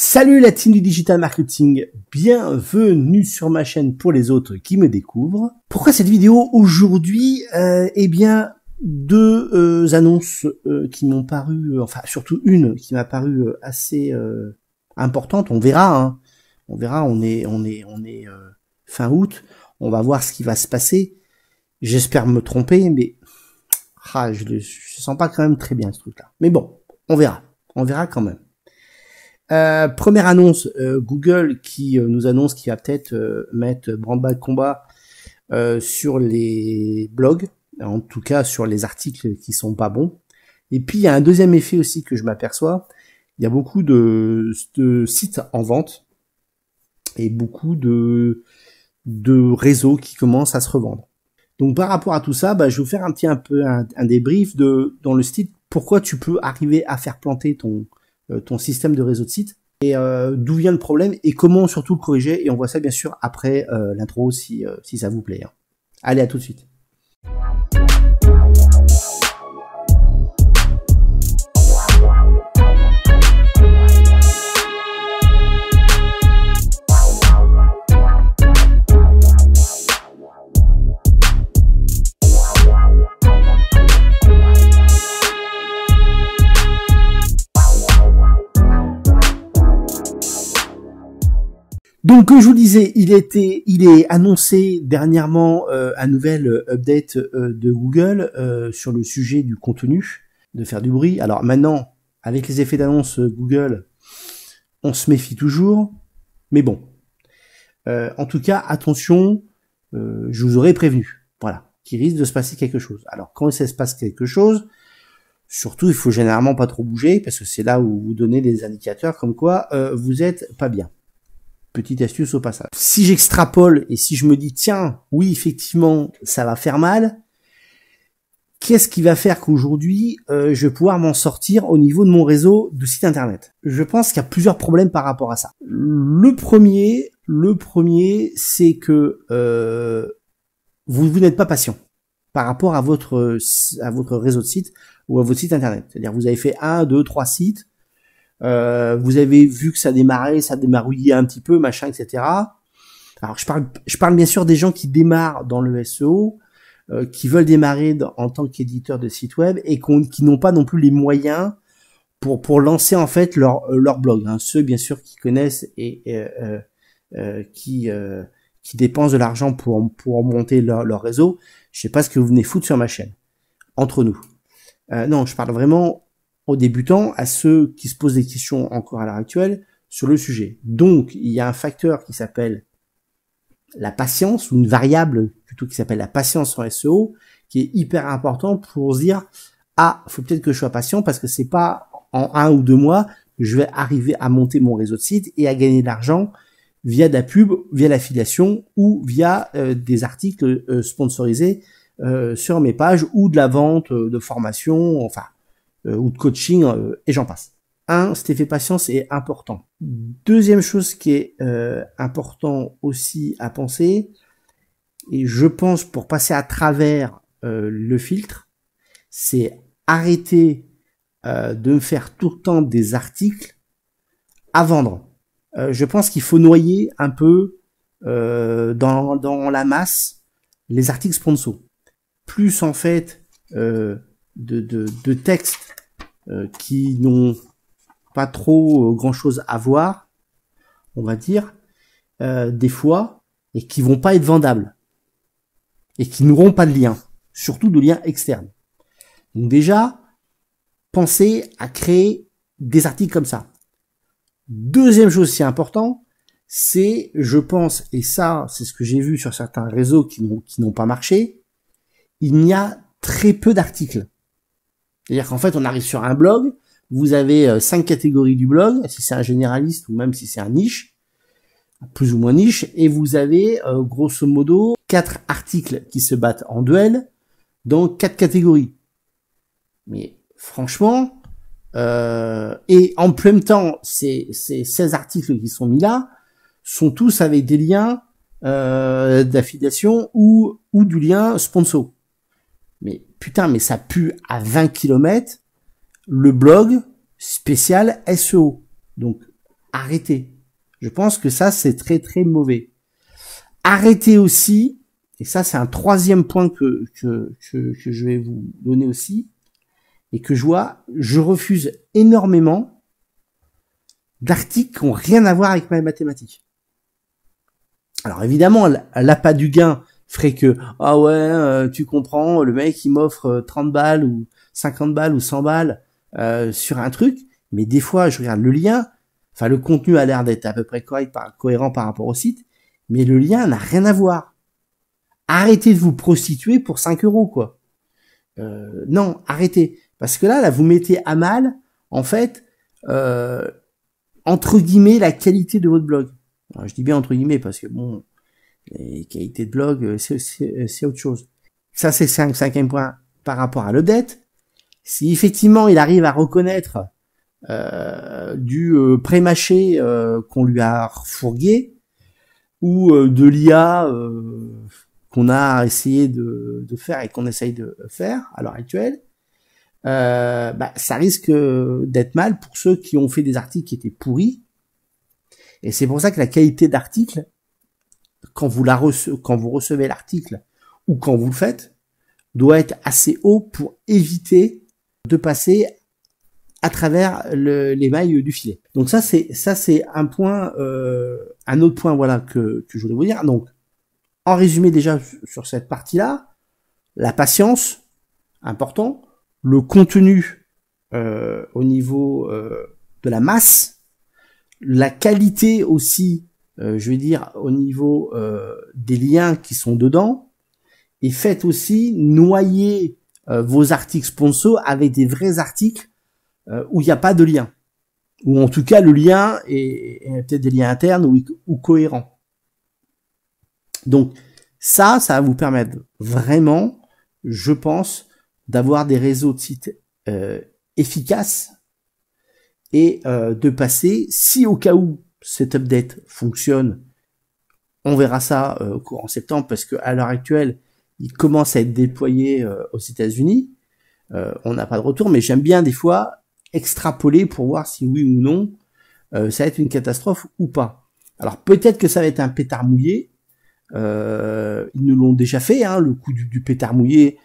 Salut la team du digital marketing, bienvenue sur ma chaîne pour les autres qui me découvrent. Pourquoi cette vidéo aujourd'hui? Eh bien, deux annonces qui m'ont paru, enfin surtout une qui m'a paru assez importante. On verra, hein. On verra. On est fin août. On va voir ce qui va se passer. J'espère me tromper, mais je sens pas quand même très bien ce truc-là. Mais bon, on verra quand même. Première annonce, Google qui nous annonce qu'il va peut-être mettre branle-bas de combat sur les blogs, en tout cas sur les articles qui sont pas bons. Et puis il y a un deuxième effet aussi que je m'aperçois, il y a beaucoup de sites en vente et beaucoup de réseaux qui commencent à se revendre. Donc par rapport à tout ça, je vais vous faire un peu un débrief dans le site, pourquoi tu peux arriver à faire planter ton système de réseau de sites, et d'où vient le problème et comment surtout le corriger, et on voit ça bien sûr après l'intro si ça vous plaît. Allez, à tout de suite. Donc, comme je vous disais, il est annoncé dernièrement un nouvel update de Google sur le sujet du contenu, de faire du bruit. Alors maintenant, avec les effets d'annonce Google, on se méfie toujours, mais bon. En tout cas, attention, je vous aurais prévenu, voilà, qu'il risque de se passer quelque chose. Alors, quand ça se passe quelque chose, surtout, il faut généralement pas trop bouger, parce que c'est là où vous donnez des indicateurs comme quoi vous êtes pas bien. Petite astuce au passage. Si j'extrapole et si je me dis, tiens, oui, effectivement, ça va faire mal, qu'est-ce qui va faire qu'aujourd'hui, je vais pouvoir m'en sortir au niveau de mon réseau de site internet? Je pense qu'il y a plusieurs problèmes par rapport à ça. Le premier, c'est que vous n'êtes pas patient par rapport à votre réseau de site ou à votre site internet. C'est-à-dire, vous avez fait 1, 2, 3 sites, vous avez vu que ça démarrouillait un petit peu, machin, etc. Alors je parle bien sûr des gens qui démarrent dans le SEO, qui veulent démarrer en tant qu'éditeur de site web et qui n'ont pas non plus les moyens pour lancer en fait leur blog. Hein. Ceux bien sûr qui connaissent et qui dépensent de l'argent pour monter leur réseau. Je sais pas ce que vous venez foutre sur ma chaîne. Entre nous. Non, je parle vraiment aux débutants, à ceux qui se posent des questions encore à l'heure actuelle sur le sujet. Donc, il y a un facteur qui s'appelle la patience, ou une variable plutôt qui s'appelle la patience en SEO, qui est hyper important pour se dire, faut peut-être que je sois patient parce que c'est pas en 1 ou 2 mois que je vais arriver à monter mon réseau de site et à gagner de l'argent via de la pub, via l'affiliation ou via des articles sponsorisés sur mes pages ou de la vente de formation, enfin, ou de coaching, et j'en passe. Cet effet patience est important. Deuxième chose qui est important aussi à penser, et je pense pour passer à travers le filtre, c'est arrêter de me faire tout le temps des articles à vendre. Je pense qu'il faut noyer un peu dans la masse les articles sponsors. Plus en fait de textes qui n'ont pas trop grand chose à voir, on va dire, des fois, et qui vont pas être vendables, et qui n'auront pas de lien, surtout de lien externe. Donc déjà, pensez à créer des articles comme ça. Deuxième chose si important, c'est, je pense, et ça, c'est ce que j'ai vu sur certains réseaux qui n'ont pas marché, il n'y a très peu d'articles. C'est-à-dire qu'en fait, on arrive sur un blog, vous avez 5 catégories du blog, si c'est un généraliste ou même si c'est un niche, plus ou moins niche, et vous avez grosso modo 4 articles qui se battent en duel dans 4 catégories. Mais franchement, et en même temps, ces 16 articles qui sont mis là sont tous avec des liens d'affiliation ou du lien sponsor. Mais putain, mais ça pue à 20 km le blog spécial SEO. Donc, arrêtez. Je pense que ça, c'est très très mauvais. Arrêtez aussi, et ça c'est un troisième point que je vais vous donner aussi, et que je refuse énormément d'articles qui n'ont rien à voir avec ma mathématique. Alors évidemment, l'appât du gain ferait que, ah ouais, tu comprends, le mec il m'offre 30 balles ou 50 balles ou 100 balles sur un truc, mais des fois je regarde le lien, enfin le contenu a l'air d'être à peu près cohérent par rapport au site, mais le lien n'a rien à voir. Arrêtez de vous prostituer pour 5 euros, quoi. Non, arrêtez. Parce que là, vous mettez à mal, en fait, entre guillemets, la qualité de votre blog. Alors, je dis bien entre guillemets parce que bon, les qualités de blog, c'est autre chose. Ça, c'est le cinquième point par rapport à l'update. Si effectivement il arrive à reconnaître du pré-mâché qu'on lui a refourgué ou de l'IA qu'on a essayé de faire et qu'on essaye de faire à l'heure actuelle, ça risque d'être mal pour ceux qui ont fait des articles qui étaient pourris. Et c'est pour ça que la qualité d'article, quand vous recevez l'article ou quand vous le faites, doit être assez haut pour éviter de passer à travers les mailles du filet. Donc ça c'est un point, un autre point voilà que je voulais vous dire. Donc en résumé déjà sur cette partie-là, la patience, important, le contenu au niveau de la masse, la qualité aussi, je veux dire au niveau des liens qui sont dedans, et faites aussi noyer vos articles sponsors avec des vrais articles où il n'y a pas de lien, ou en tout cas le lien est peut-être des liens internes ou cohérents. Donc ça va vous permettre vraiment, je pense, d'avoir des réseaux de sites efficaces et de passer, si au cas où cette update fonctionne, on verra ça courant septembre parce que à l'heure actuelle, il commence à être déployé aux États-Unis. On n'a pas de retour, mais j'aime bien des fois extrapoler pour voir si oui ou non ça va être une catastrophe ou pas. Alors peut-être que ça va être un pétard mouillé. Ils nous l'ont déjà fait, hein, le coup du pétard mouillé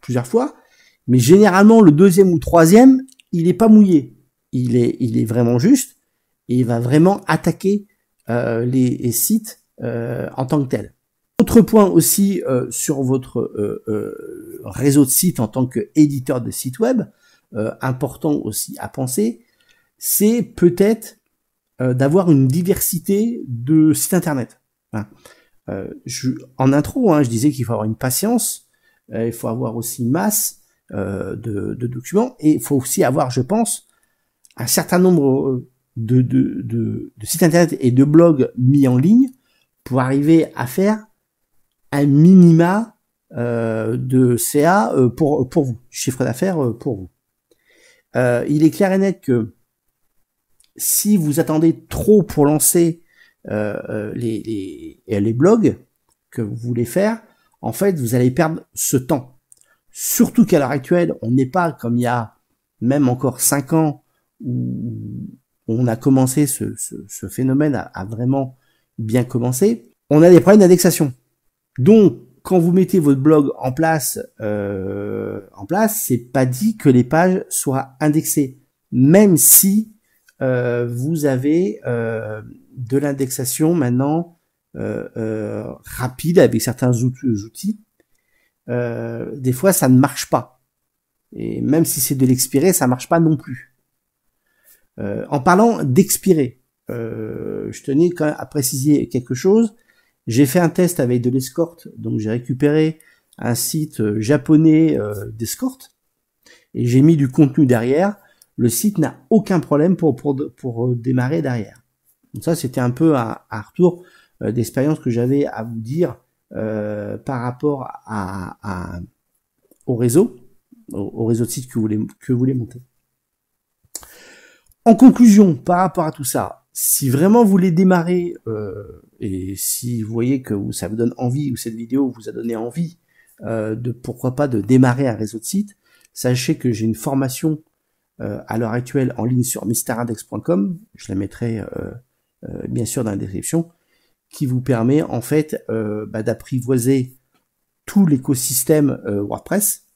plusieurs fois. Mais généralement le deuxième ou troisième, il est pas mouillé. Il est vraiment juste et il va vraiment attaquer les sites en tant que tel. Autre point aussi sur votre réseau de sites en tant qu'éditeur de site web, important aussi à penser, c'est peut-être d'avoir une diversité de sites internet. Hein. En intro, hein, je disais qu'il faut avoir une patience, il faut avoir aussi une masse de documents, et il faut aussi avoir, je pense, un certain nombre de sites internet et de blogs mis en ligne pour arriver à faire un minima de CA pour vous, chiffre d'affaires pour vous. Il est clair et net que si vous attendez trop pour lancer les blogs que vous voulez faire, en fait, vous allez perdre ce temps. Surtout qu'à l'heure actuelle, on n'est pas comme il y a même encore 5 ans où on a commencé ce phénomène à vraiment bien commencer. On a des problèmes d'indexation. Donc, quand vous mettez votre blog en place, c'est pas dit que les pages soient indexées, même si vous avez de l'indexation maintenant rapide avec certains outils. Des fois, ça ne marche pas, et même si c'est de l'expirer, ça marche pas non plus. En parlant d'expirer, je tenais quand même à préciser quelque chose. J'ai fait un test avec de l'escorte, donc j'ai récupéré un site japonais d'escorte et j'ai mis du contenu derrière. Le site n'a aucun problème pour démarrer derrière. Donc ça, c'était un peu un retour d'expérience que j'avais à vous dire par rapport au réseau de sites que vous voulez monter. En conclusion, par rapport à tout ça, si vraiment vous voulez démarrer et si vous voyez que ça vous donne envie ou cette vidéo vous a donné envie pourquoi pas de démarrer un réseau de sites, sachez que j'ai une formation à l'heure actuelle en ligne sur mrindex.com, je la mettrai bien sûr dans la description, qui vous permet en fait d'apprivoiser tout l'écosystème WordPress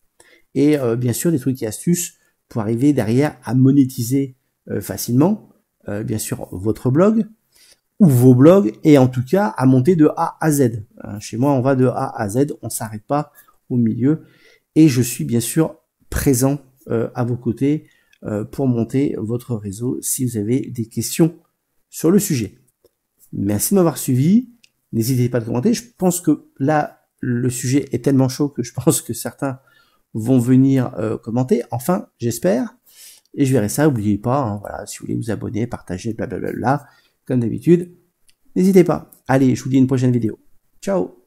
et bien sûr des trucs et astuces pour arriver derrière à monétiser facilement bien sûr votre blog ou vos blogs et en tout cas à monter de A à Z. Chez moi on va de A à Z, on s'arrête pas au milieu et je suis bien sûr présent à vos côtés pour monter votre réseau si vous avez des questions sur le sujet. Merci de m'avoir suivi. N'hésitez pas à commenter. Je pense que là, le sujet est tellement chaud que je pense que certains vont venir commenter. Enfin, j'espère. Et je verrai ça. N'oubliez pas, hein, voilà, si vous voulez vous abonner, partager, blablabla, comme d'habitude, n'hésitez pas. Allez, je vous dis à une prochaine vidéo. Ciao!